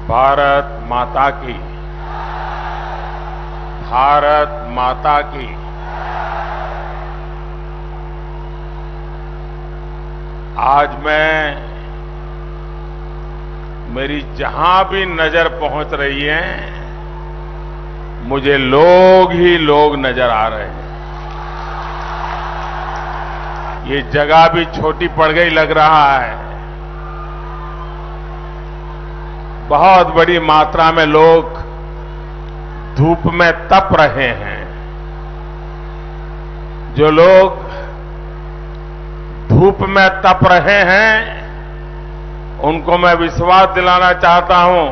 भारत माता की, भारत माता की। आज मेरी जहां भी नजर पहुंच रही है, मुझे लोग ही लोग नजर आ रहे हैं। ये जगह भी छोटी पड़ गई लग रहा है। बहुत बड़ी मात्रा में लोग धूप में तप रहे हैं। जो लोग धूप में तप रहे हैं, उनको मैं विश्वास दिलाना चाहता हूं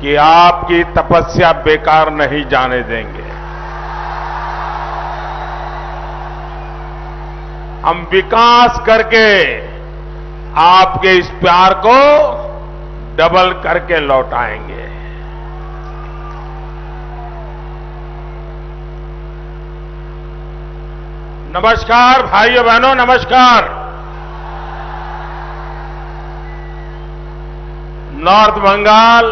कि आपकी तपस्या बेकार नहीं जाने देंगे। हम विकास करके आपके इस प्यार को डबल करके लौटाएंगे। नमस्कार भाइयों बहनों, नमस्कार। नॉर्थ बंगाल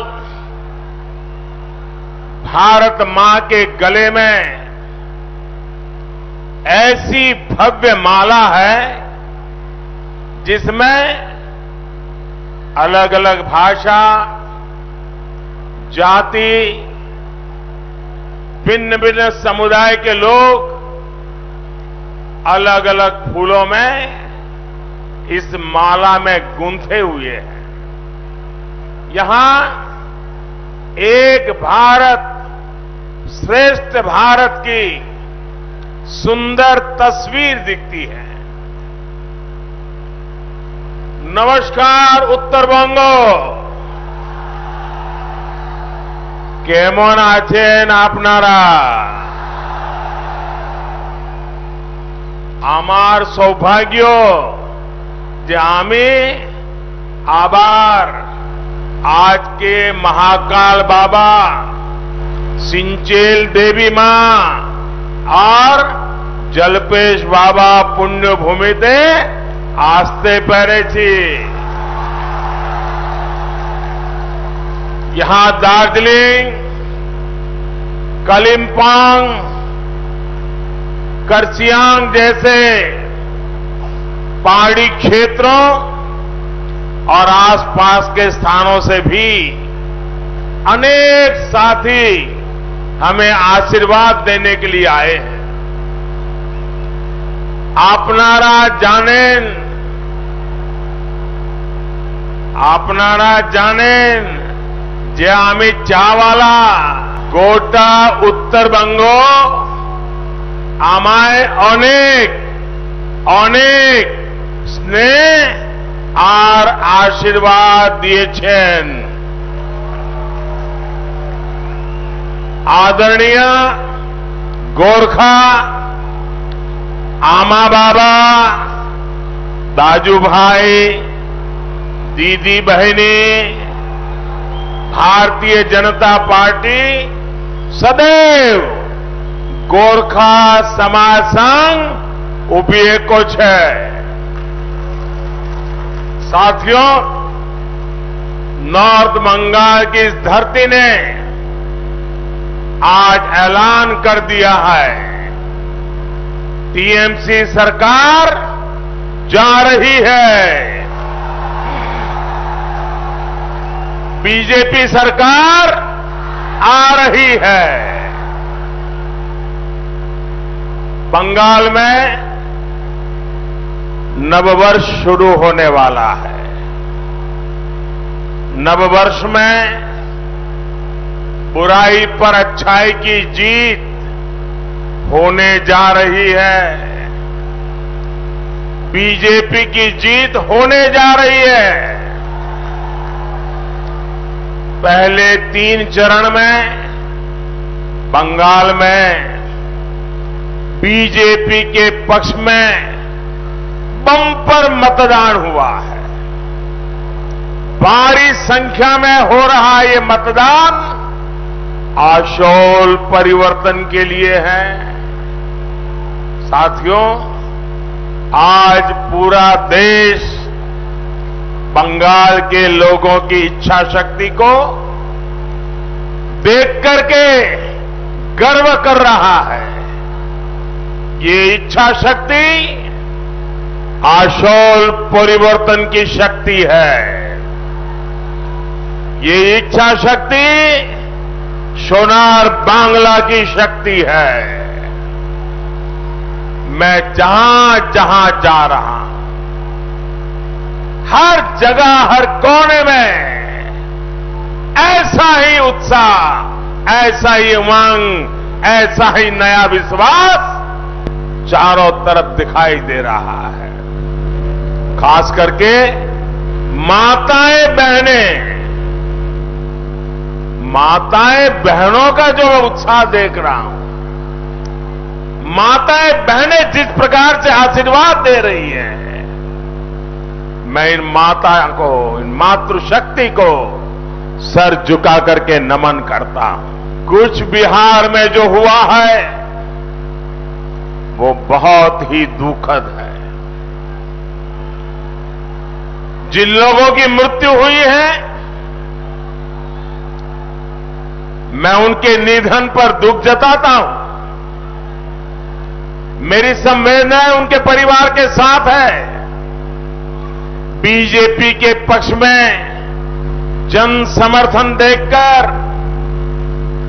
भारत मां के गले में ऐसी भव्य माला है जिसमें अलग अलग भाषा, जाति, भिन्न भिन्न समुदाय के लोग अलग अलग फूलों में इस माला में गूंथे हुए हैं। यहां एक भारत श्रेष्ठ भारत की सुंदर तस्वीर दिखती है। नमस्कार उत्तरबंग, केमन आছেন আপনারা? আমার সৌভাগ্য যে আমি আবার आज के महाकाल बाबा, सिंचेल देवी मां और जलपेश बाबा पुण्यभूमिते आस्ते पेरेছি। यहां दार्जिलिंग, कालिम्पोंग, कर्सियांग जैसे पहाड़ी क्षेत्रों और आसपास के स्थानों से भी अनेक साथी हमें आशीर्वाद देने के लिए आए हैं। आपनारा जानेन जे आमी चावाला गोटा उत्तरबंग आमाय अनेक अनेक स्नेह और आशीर्वाद दिएছেন। आदरणीय गोरखा आमा बाबा, दाजू भाई, दीदी बहनी, भारतीय जनता पार्टी सदैव गोरखा समाज संग उभेको छे। साथियों, नॉर्थ बंगाल की इस धरती ने आज ऐलान कर दिया है, टीएमसी सरकार जा रही है, बीजेपी सरकार आ रही है। बंगाल में नववर्ष शुरू होने वाला है। नववर्ष में बुराई पर अच्छाई की जीत होने जा रही है। बीजेपी की जीत होने जा रही है। पहले 3 चरण में बंगाल में बीजेपी के पक्ष में बम्पर मतदान हुआ है। भारी संख्या में हो रहा ये मतदान आशोल परिवर्तन के लिए है। साथियों, आज पूरा देश बंगाल के लोगों की इच्छा शक्ति को देख करके गर्व कर रहा है। ये इच्छा शक्ति आशोल परिवर्तन की शक्ति है। ये इच्छा शक्ति सोनार बांग्ला की शक्ति है। मैं जहां जहां जा रहा हूं, हर जगह हर कोने में ऐसा ही उत्साह, ऐसा ही उमंग, ऐसा ही नया विश्वास चारों तरफ दिखाई दे रहा है। खास करके माताएं बहनों का जो उत्साह देख रहा हूं, माताएं बहनें जिस प्रकार से आशीर्वाद दे रही हैं, मैं इन माता को, इन मातृशक्ति को सर झुका करके नमन करता हूं। कुछ बिहार में जो हुआ है वो बहुत ही दुखद है। जिन लोगों की मृत्यु हुई है, मैं उनके निधन पर दुख जताता हूं। मेरी संवेदनाएं उनके परिवार के साथ है। बीजेपी के पक्ष में जन समर्थन देखकर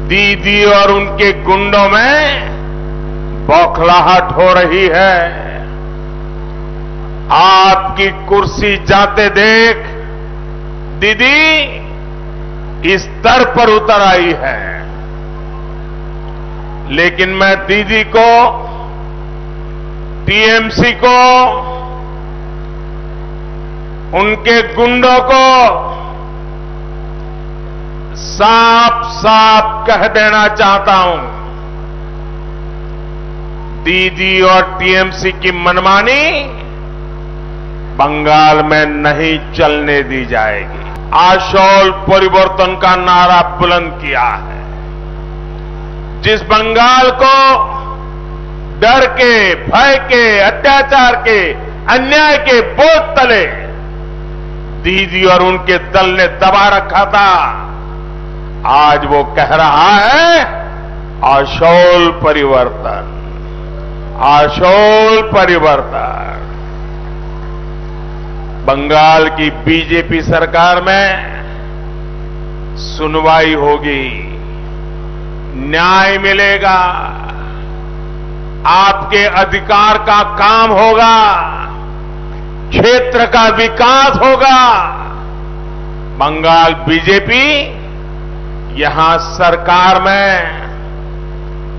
दीदी और उनके गुंडों में बौखलाहट हो रही है। आपकी कुर्सी जाते देख दीदी इस स्तर पर उतर आई है। लेकिन मैं दीदी को, टीएमसी को, उनके गुंडों को साफ साफ कह देना चाहता हूं, दीदी और टीएमसी की मनमानी बंगाल में नहीं चलने दी जाएगी। आशोल परिवर्तन का नारा बुलंद किया है। जिस बंगाल को डर के, भय के, अत्याचार के, अन्याय के बोझ तले दीदी और उनके दल ने दबा रखा था, आज वो कह रहा है आशोल परिवर्तन, आशोल परिवर्तन। बंगाल की बीजेपी सरकार में सुनवाई होगी, न्याय मिलेगा, आपके अधिकार का काम होगा, क्षेत्र का विकास होगा। बंगाल बीजेपी यहां सरकार में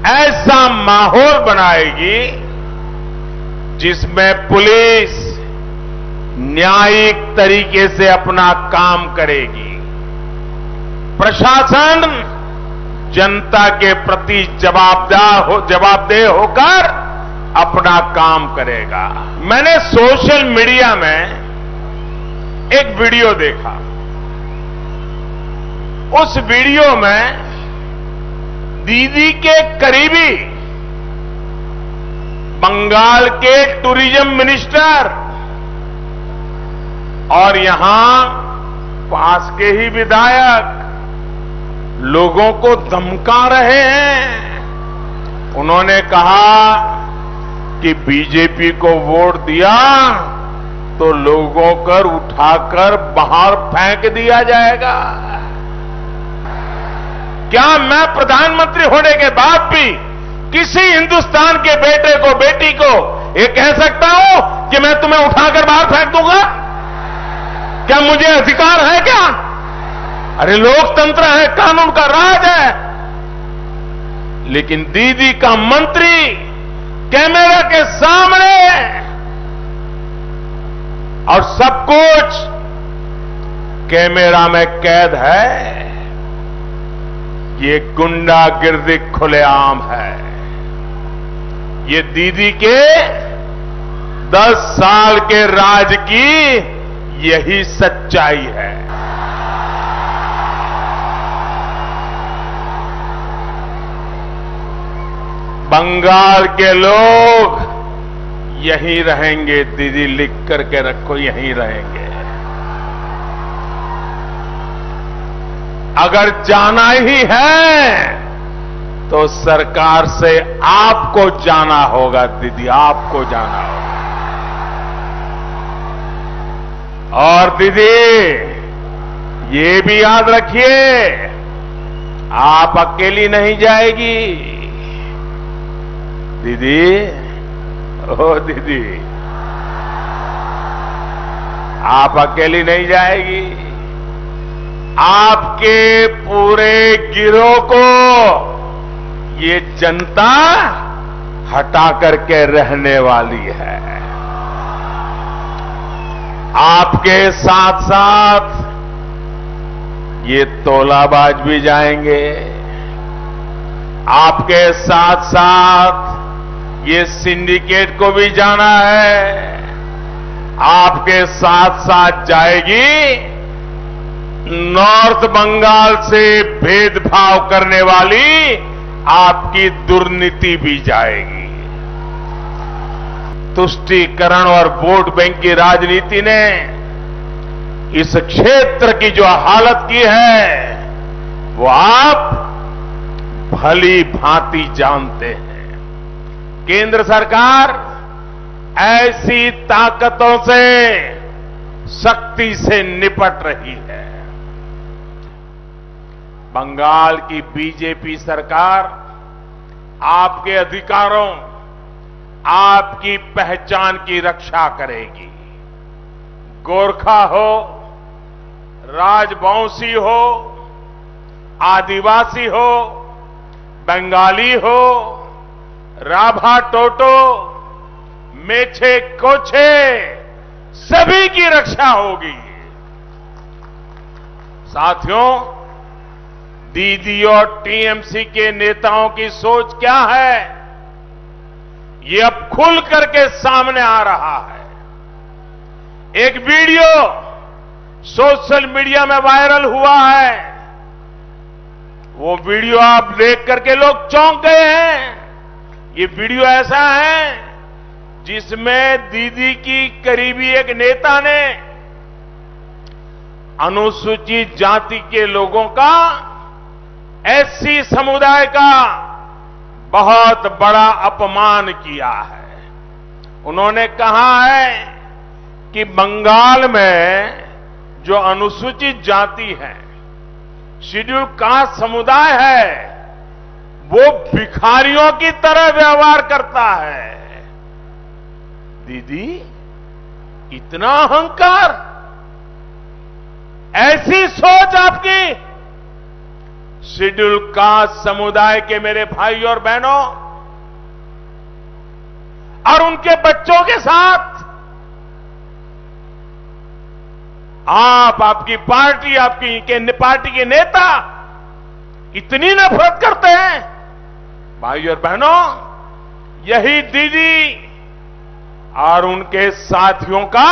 ऐसा माहौल बनाएगी जिसमें पुलिस न्यायिक तरीके से अपना काम करेगी, प्रशासन जनता के प्रति जवाबदेह होकर अपना काम करेगा। मैंने सोशल मीडिया में एक वीडियो देखा। उस वीडियो में दीदी के करीबी बंगाल के टूरिज्म मिनिस्टर और यहां पास के ही विधायक लोगों को धमका रहे हैं। उन्होंने कहा कि बीजेपी को वोट दिया तो लोगों कर उठाकर बाहर फेंक दिया जाएगा। क्या मैं प्रधानमंत्री होने के बाद भी किसी हिंदुस्तान के बेटे को, बेटी को ये कह सकता हूं कि मैं तुम्हें उठाकर बाहर फेंक दूंगा? क्या मुझे अधिकार है क्या? अरे लोकतंत्र है, कानून का राज है। लेकिन दीदी का मंत्री कैमरा के सामने और सब कुछ कैमरा में कैद है। ये गुंडागिर्दी खुलेआम है। ये दीदी के 10 साल के राज की यही सच्चाई है। बंगाल के लोग यहीं रहेंगे। दीदी लिख करके रखो, यहीं रहेंगे। अगर जाना ही है तो सरकार से आपको जाना होगा दीदी, आपको जाना होगा। और दीदी ये भी याद रखिए, आप अकेली नहीं जाएगी दीदी, ओ दीदी, आप अकेली नहीं जाएगी। आपके पूरे गिरोह को ये जनता हटा करके रहने वाली है। आपके साथ साथ ये तोलाबाज भी जाएंगे, आपके साथ साथ ये सिंडिकेट को भी जाना है, आपके साथ साथ जाएगी नॉर्थ बंगाल से भेदभाव करने वाली आपकी दुर्नीति भी जाएगी। तुष्टीकरण और वोट बैंक की राजनीति ने इस क्षेत्र की जो हालत की है वो आप भली भांति जानते हैं। केंद्र सरकार ऐसी ताकतों से सख्ती से निपट रही है। बंगाल की बीजेपी सरकार आपके अधिकारों, आपकी पहचान की रक्षा करेगी। गोरखा हो, राजवंशी हो, आदिवासी हो, बंगाली हो, राभा टोटो, मेछे कोछे, सभी की रक्षा होगी। साथियों, दीदी और टीएमसी के नेताओं की सोच क्या है, ये अब खुल करके सामने आ रहा है। एक वीडियो सोशल मीडिया में वायरल हुआ है, वो वीडियो आप देख करके लोग चौंक गए हैं। ये वीडियो ऐसा है जिसमें दीदी की करीबी एक नेता ने अनुसूचित जाति के लोगों का, एससी समुदाय का बहुत बड़ा अपमान किया है। उन्होंने कहा है कि बंगाल में जो अनुसूचित जाति है, शेड्यूल कास्ट समुदाय है, वो भिखारियों की तरह व्यवहार करता है। दीदी, इतना अहंकार, ऐसी सोच आपकी शेड्यूल कास्ट समुदाय के मेरे भाई और बहनों और उनके बच्चों के साथ आपकी पार्टी, आपकी पार्टी के नेता इतनी नफरत करते हैं। भाई और बहनों, यही दीदी और उनके साथियों का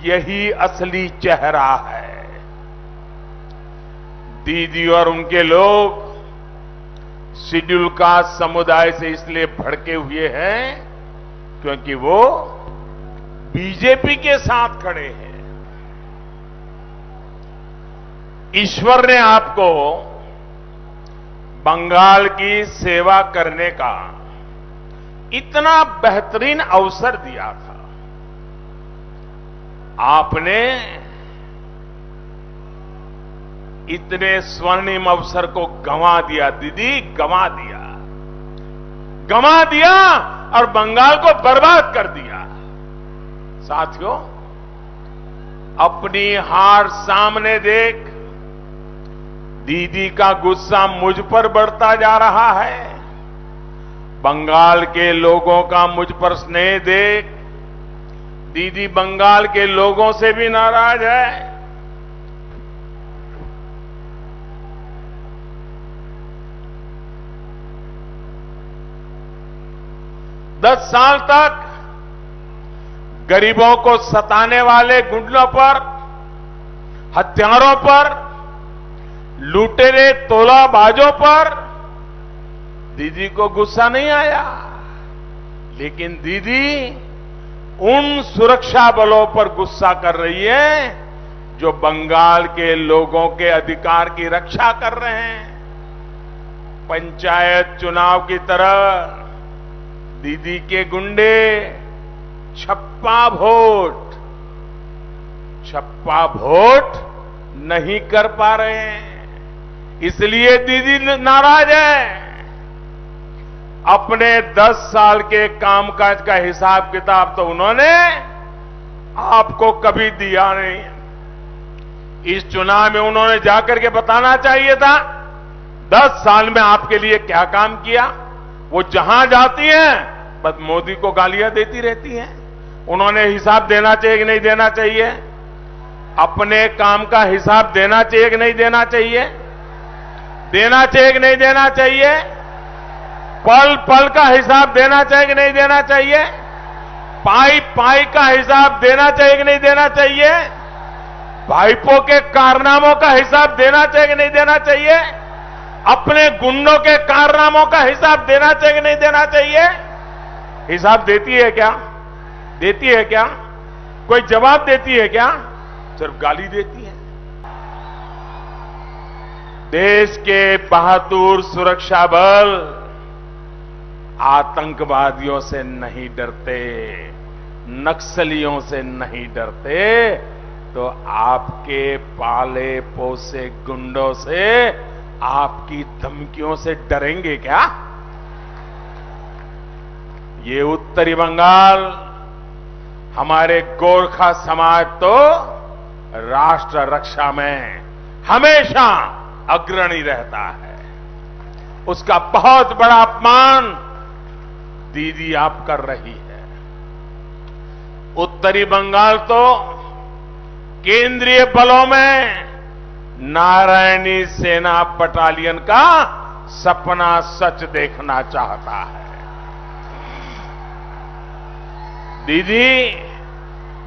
यही असली चेहरा है। दीदी और उनके लोग शेड्यूल कास्ट समुदाय से इसलिए भड़के हुए हैं क्योंकि वो बीजेपी के साथ खड़े हैं। ईश्वर ने आपको बंगाल की सेवा करने का इतना बेहतरीन अवसर दिया था, आपने इतने स्वर्णिम अवसर को गंवा दिया दीदी, गंवा दिया और बंगाल को बर्बाद कर दिया। साथियों, अपनी हार सामने देख दीदी का गुस्सा मुझ पर बढ़ता जा रहा है। बंगाल के लोगों का मुझ पर स्नेह देख दीदी बंगाल के लोगों से भी नाराज है। 10 साल तक गरीबों को सताने वाले गुंडों पर, हत्यारों पर, लुटेरे तोलाबाजों पर दीदी को गुस्सा नहीं आया, लेकिन दीदी उन सुरक्षा बलों पर गुस्सा कर रही है जो बंगाल के लोगों के अधिकार की रक्षा कर रहे हैं। पंचायत चुनाव की तरह दीदी के गुंडे छप्पा वोट नहीं कर पा रहे हैं, इसलिए दीदी नाराज है। अपने 10 साल के कामकाज का हिसाब किताब तो उन्होंने आपको कभी दिया नहीं। इस चुनाव में उन्होंने जाकर के बताना चाहिए था 10 साल में आपके लिए क्या काम किया। वो जहां जाती हैं बस मोदी को गालियां देती रहती हैं। उन्होंने हिसाब देना चाहिए कि नहीं देना चाहिए? अपने काम का हिसाब देना चाहिए कि नहीं देना चाहिए? देना चाहिए कि नहीं देना चाहिए? पल पल का हिसाब देना चाहिए कि नहीं देना चाहिए? पाई पाई का हिसाब देना चाहिए कि नहीं देना चाहिए? भाईपों के कारनामों का हिसाब देना चाहिए कि नहीं देना चाहिए? अपने गुंडों के कारनामों का हिसाब देना चाहिए कि नहीं देना चाहिए? हिसाब देती है क्या? देती है क्या? कोई जवाब देती है क्या? सिर्फ गाली देती है। देश के बहादुर सुरक्षा बल आतंकवादियों से नहीं डरते, नक्सलियों से नहीं डरते, तो आपके पाले पोसे गुंडों से, आपकी धमकियों से डरेंगे क्या? ये उत्तरी बंगाल, हमारे गोरखा समाज तो राष्ट्र रक्षा में हमेशा अग्रणी रहता है। उसका बहुत बड़ा अपमान दीदी आप कर रही है। उत्तरी बंगाल तो केंद्रीय बलों में नारायणी सेना बटालियन का सपना सच देखना चाहता है। दीदी,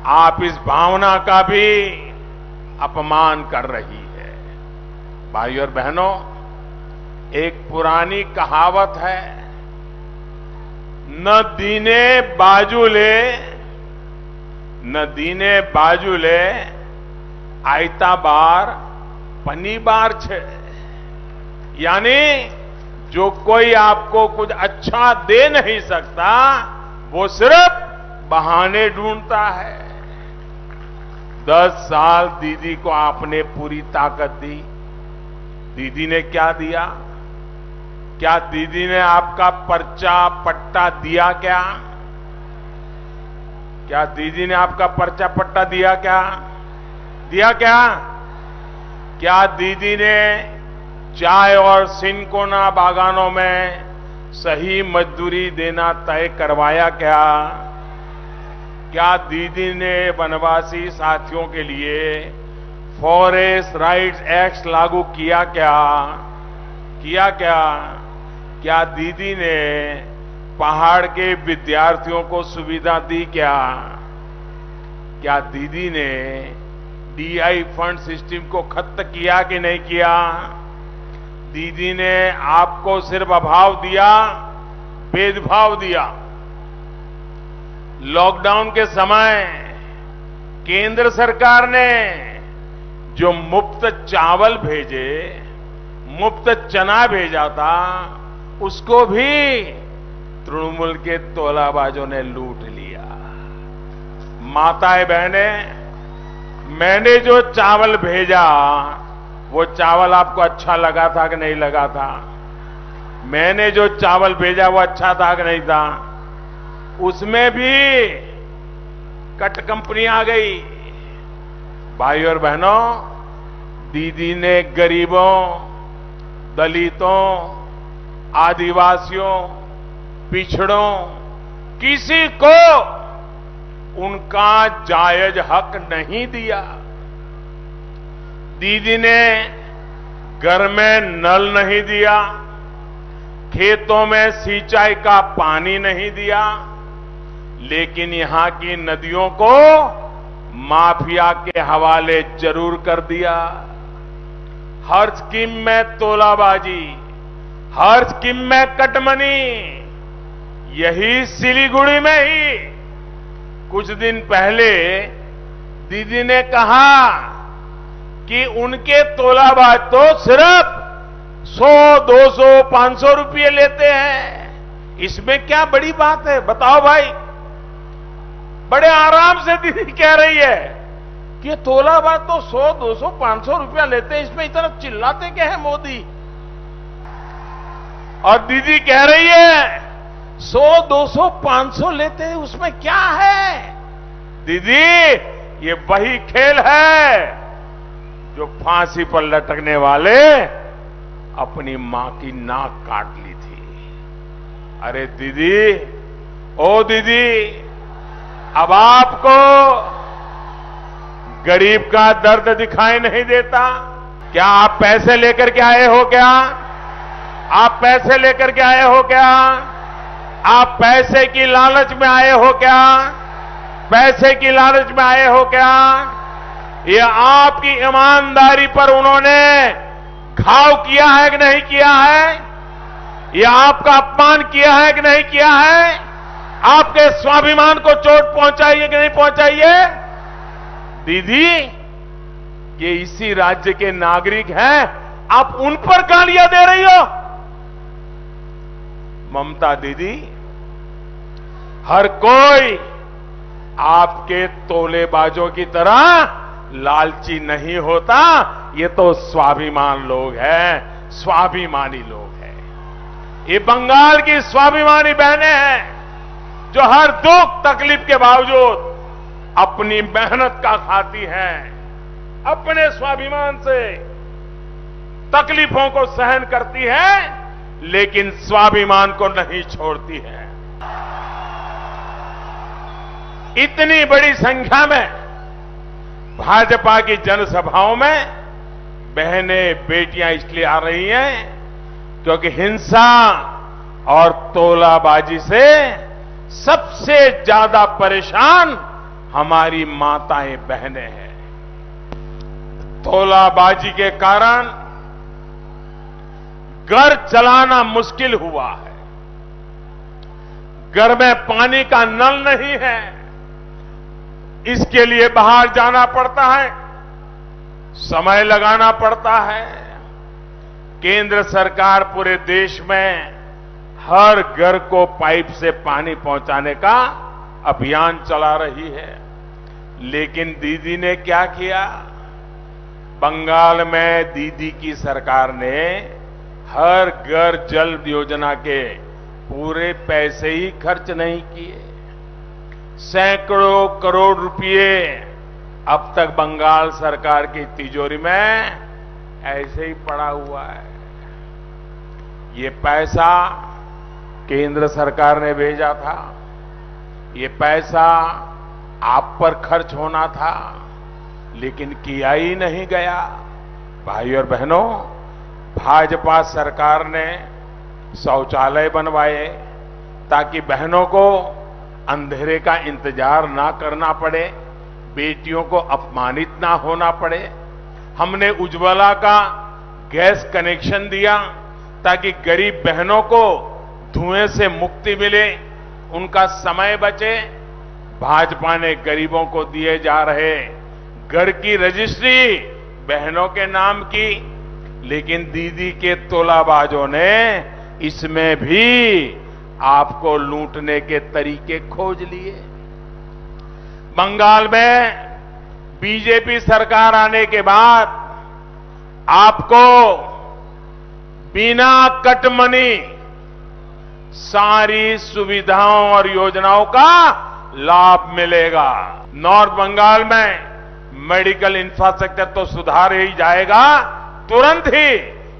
आप इस भावना का भी अपमान कर रही है। भाइयों और बहनों, एक पुरानी कहावत है, न दीने बाजूले आयता बार पनी बार छे। यानी जो कोई आपको कुछ अच्छा दे नहीं सकता, वो सिर्फ बहाने ढूंढता है। 10 साल दीदी को आपने पूरी ताकत दी। दीदी ने क्या दिया? क्या दीदी ने आपका पर्चा पट्टा दिया क्या? क्या दीदी ने आपका पर्चा पट्टा दिया क्या? दिया क्या? क्या दीदी ने चाय और सिनकोना बागानों में सही मजदूरी देना तय करवाया क्या? क्या दीदी ने वनवासी साथियों के लिए फॉरेस्ट राइट्स एक्ट लागू किया क्या? किया क्या? क्या दीदी ने पहाड़ के विद्यार्थियों को सुविधा दी क्या? क्या दीदी ने डीआई फंड सिस्टम को खत्म किया कि नहीं किया? दीदी ने आपको सिर्फ अभाव दिया, भेदभाव दिया। लॉकडाउन के समय केंद्र सरकार ने जो मुफ्त चावल भेजे, मुफ्त चना भेजा था, उसको भी तृणमूल के तोलाबाजों ने लूट लिया। माताएं बहनें, मैंने जो चावल भेजा, वो चावल आपको अच्छा लगा था कि नहीं लगा था? मैंने जो चावल भेजा वो अच्छा था कि नहीं था? उसमें भी कट कंपनी आ गई। भाइयों और बहनों, दीदी ने गरीबों, दलितों, आदिवासियों, पिछड़ों, किसी को उनका जायज हक नहीं दिया। दीदी ने घर में नल नहीं दिया, खेतों में सिंचाई का पानी नहीं दिया, लेकिन यहां की नदियों को माफिया के हवाले जरूर कर दिया। हर स्कीम में तोलाबाजी, हर स्कीम में कटमनी। यही सिलीगुड़ी में ही कुछ दिन पहले दीदी ने कहा कि उनके तोलाबाज तो सिर्फ 100, 200, 500 रुपये लेते हैं। इसमें क्या बड़ी बात है बताओ भाई। बड़े आराम से दीदी कह रही है कि ये तोलाबाज तो 100, 200, 500 रुपया लेते हैं, इसमें इतना चिल्लाते क्या है मोदी। और दीदी कह रही है 100, 200, 500 लेते हैं, उसमें क्या है। दीदी ये वही खेल है जो फांसी पर लटकने वाले अपनी मां की नाक काट ली थी। अरे दीदी, ओ दीदी, अब आपको गरीब का दर्द दिखाई नहीं देता क्या? आप पैसे लेकर के आए हो क्या? आप पैसे लेकर के आए हो क्या? आप पैसे की लालच में आए हो क्या? पैसे की लालच में आए हो क्या? ये आपकी ईमानदारी पर उन्होंने घाव किया है कि नहीं किया है? ये आपका अपमान किया है कि नहीं किया है? आपके स्वाभिमान को चोट पहुंचाई है कि नहीं पहुंचाई है? दीदी, ये इसी राज्य के नागरिक हैं, आप उन पर गालियां दे रही हो। ममता दीदी, हर कोई आपके तोलेबाजों की तरह लालची नहीं होता। ये तो स्वाभिमान लोग हैं, स्वाभिमानी लोग हैं। ये बंगाल की स्वाभिमानी बहनें हैं जो हर दुख तकलीफ के बावजूद अपनी मेहनत का खाती हैं, अपने स्वाभिमान से तकलीफों को सहन करती हैं, लेकिन स्वाभिमान को नहीं छोड़ती हैं। इतनी बड़ी संख्या में भाजपा की जनसभाओं में बहनें, बेटियां इसलिए आ रही हैं क्योंकि हिंसा और तोलाबाजी से सबसे ज्यादा परेशान हमारी माताएं, बहनें हैं। तोलाबाजी के कारण घर चलाना मुश्किल हुआ है। घर में पानी का नल नहीं है, इसके लिए बाहर जाना पड़ता है, समय लगाना पड़ता है। केंद्र सरकार पूरे देश में हर घर को पाइप से पानी पहुंचाने का अभियान चला रही है। लेकिन दीदी ने क्या किया? बंगाल में दीदी की सरकार ने हर घर जल योजना के पूरे पैसे ही खर्च नहीं किए। सैकड़ों करोड़ रुपए अब तक बंगाल सरकार की तिजोरी में ऐसे ही पड़ा हुआ है। ये पैसा केंद्र सरकार ने भेजा था, ये पैसा आप पर खर्च होना था, लेकिन किया ही नहीं गया। भाई और बहनों, भाजपा सरकार ने शौचालय बनवाए ताकि बहनों को अंधेरे का इंतजार ना करना पड़े, बेटियों को अपमानित ना होना पड़े। हमने उज्ज्वला का गैस कनेक्शन दिया ताकि गरीब बहनों को धुएं से मुक्ति मिले, उनका समय बचे। भाजपा ने गरीबों को दिए जा रहे घर की रजिस्ट्री बहनों के नाम की, लेकिन दीदी के तोलाबाजों ने इसमें भी आपको लूटने के तरीके खोज लिए। बंगाल में बीजेपी सरकार आने के बाद आपको बिना कटमनी सारी सुविधाओं और योजनाओं का लाभ मिलेगा। नॉर्थ बंगाल में मेडिकल इंफ्रास्ट्रक्चर तो सुधार ही जाएगा, तुरंत ही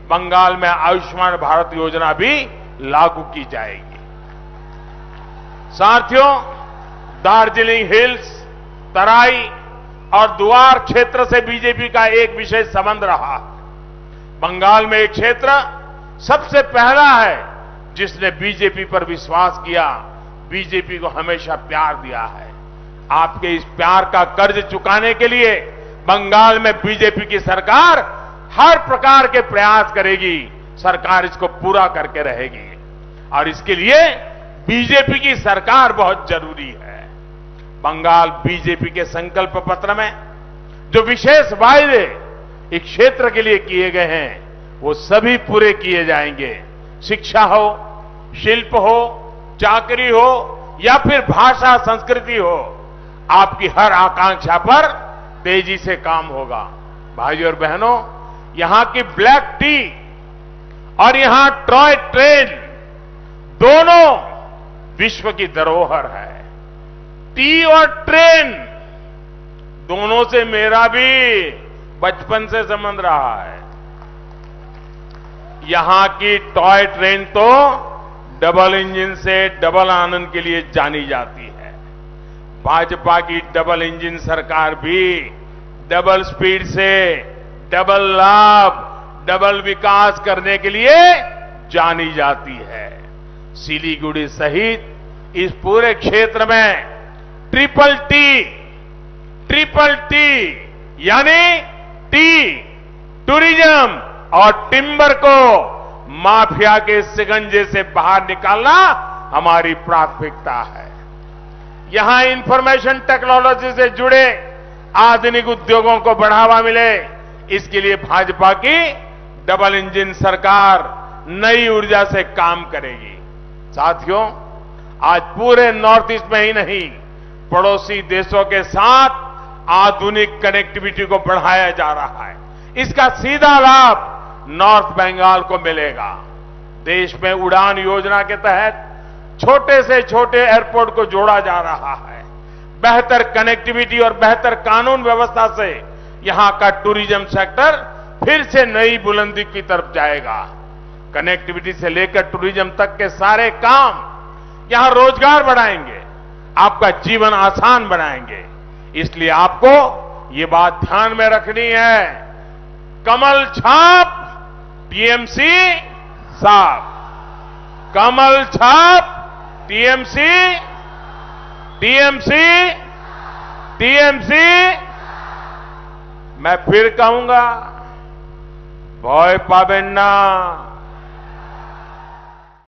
बंगाल में आयुष्मान भारत योजना भी लागू की जाएगी। साथियों, दार्जिलिंग हिल्स, तराई और द्वार क्षेत्र से बीजेपी का एक विशेष संबंध रहा। बंगाल में एक क्षेत्र सबसे पहला है जिसने बीजेपी पर विश्वास किया, बीजेपी को हमेशा प्यार दिया है। आपके इस प्यार का कर्ज चुकाने के लिए बंगाल में बीजेपी की सरकार हर प्रकार के प्रयास करेगी। सरकार इसको पूरा करके रहेगी और इसके लिए बीजेपी की सरकार बहुत जरूरी है। बंगाल बीजेपी के संकल्प पत्र में जो विशेष वायदे इस क्षेत्र के लिए किए गए हैं वो सभी पूरे किए जाएंगे। शिक्षा हो, शिल्प हो, चाकरी हो या फिर भाषा संस्कृति हो, आपकी हर आकांक्षा पर तेजी से काम होगा। भाइयों और बहनों, यहां की ब्लैक टी और यहां टॉय ट्रेन दोनों विश्व की धरोहर है। टी और ट्रेन दोनों से मेरा भी बचपन से संबंध रहा है। यहां की टॉय ट्रेन तो डबल इंजन से डबल आनंद के लिए जानी जाती है। भाजपा की डबल इंजन सरकार भी डबल स्पीड से डबल लाभ, डबल विकास करने के लिए जानी जाती है। सिलीगुड़ी सहित इस पूरे क्षेत्र में ट्रिपल टी यानी टी, टूरिज्म और टिम्बर को माफिया के शिकंजे से बाहर निकालना हमारी प्राथमिकता है। यहां इंफॉर्मेशन टेक्नोलॉजी से जुड़े आधुनिक उद्योगों को बढ़ावा मिले, इसके लिए भाजपा की डबल इंजन सरकार नई ऊर्जा से काम करेगी। साथियों, आज पूरे नॉर्थ ईस्ट में ही नहीं, पड़ोसी देशों के साथ आधुनिक कनेक्टिविटी को बढ़ाया जा रहा है। इसका सीधा लाभ नॉर्थ बंगाल को मिलेगा। देश में उड़ान योजना के तहत छोटे से छोटे एयरपोर्ट को जोड़ा जा रहा है। बेहतर कनेक्टिविटी और बेहतर कानून व्यवस्था से यहां का टूरिज्म सेक्टर फिर से नई बुलंदी की तरफ जाएगा। कनेक्टिविटी से लेकर टूरिज्म तक के सारे काम यहां रोजगार बढ़ाएंगे, आपका जीवन आसान बनाएंगे। इसलिए आपको ये बात ध्यान में रखनी है, कमल छाप टीएमसी साफ, कमल छाप टीएमसी, मैं फिर कहूंगा, भय पाबेन ना।